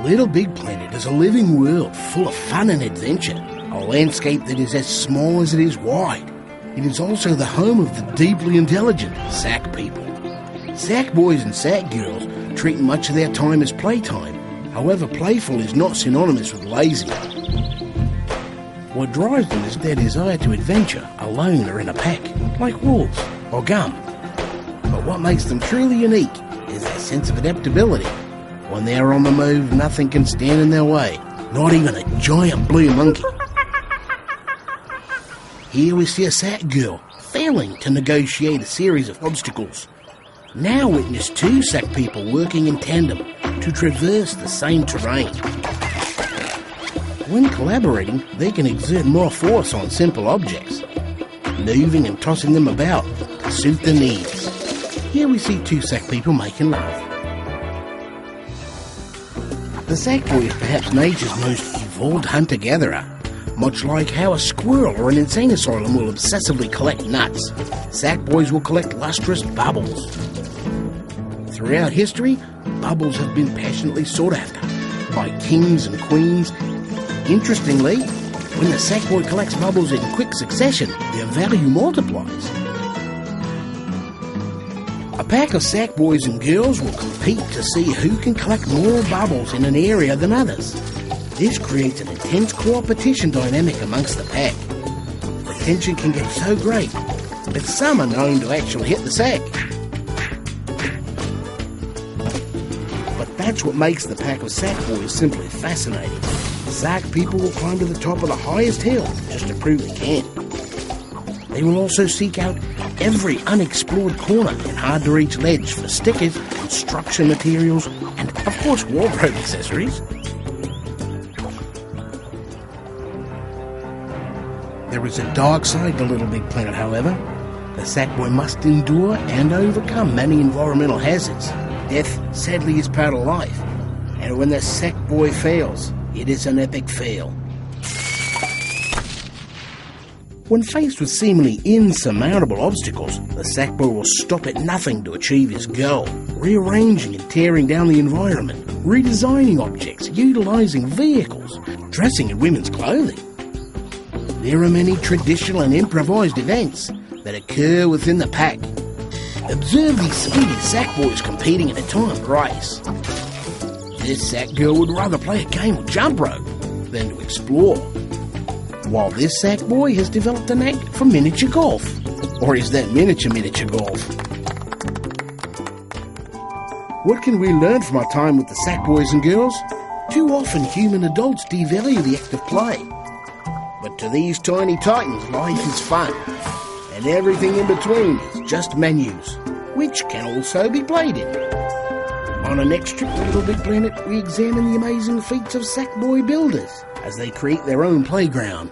Little Big Planet is a living world full of fun and adventure, a landscape that is as small as it is wide. It is also the home of the deeply intelligent Sack people. Sack boys and Sack girls treat much of their time as playtime. However, playful is not synonymous with lazy. What drives them is their desire to adventure, alone or in a pack, like wolves or gum. But what makes them truly unique is their sense of adaptability. When they are on the move, nothing can stand in their way, not even a giant blue monkey. Here we see a Sack girl failing to negotiate a series of obstacles. Now witness two Sack people working in tandem to traverse the same terrain. When collaborating, they can exert more force on simple objects, moving and tossing them about to suit their needs. Here we see two Sack people making love. The Sackboy is perhaps nature's most evolved hunter-gatherer. Much like how a squirrel or an insane asylum will obsessively collect nuts, Sackboys will collect lustrous bubbles. Throughout history, bubbles have been passionately sought after by kings and queens. Interestingly, when the Sackboy collects bubbles in quick succession, their value multiplies. A pack of Sackboys and girls will compete to see who can collect more bubbles in an area than others. This creates an intense competition dynamic amongst the pack. The tension can get so great that some are known to actually hit the sack. But that's what makes the pack of Sackboys simply fascinating. Sack people will climb to the top of the highest hill just to prove they can. They will also seek out every unexplored corner and hard-to-reach ledge for stickers, construction materials, and, of course, wardrobe accessories. There is a dark side to Little Big Planet, however. The Sackboy must endure and overcome many environmental hazards. Death, sadly, is part of life. And when the Sackboy fails, it is an epic fail. When faced with seemingly insurmountable obstacles, the Sackboy will stop at nothing to achieve his goal, rearranging and tearing down the environment, redesigning objects, utilising vehicles, dressing in women's clothing. There are many traditional and improvised events that occur within the pack. Observe these speedy Sackboys competing in a timed race. This Sack girl would rather play a game of jump rope than to explore, while this Sackboy has developed a knack for miniature golf. Or is that miniature golf? What can we learn from our time with the Sackboys and girls? Too often human adults devalue the act of play. But to these tiny titans, life is fun. And everything in between is just menus, which can also be played in. On our next trip to Little Big Planet, we examine the amazing feats of Sackboy builders as they create their own playground.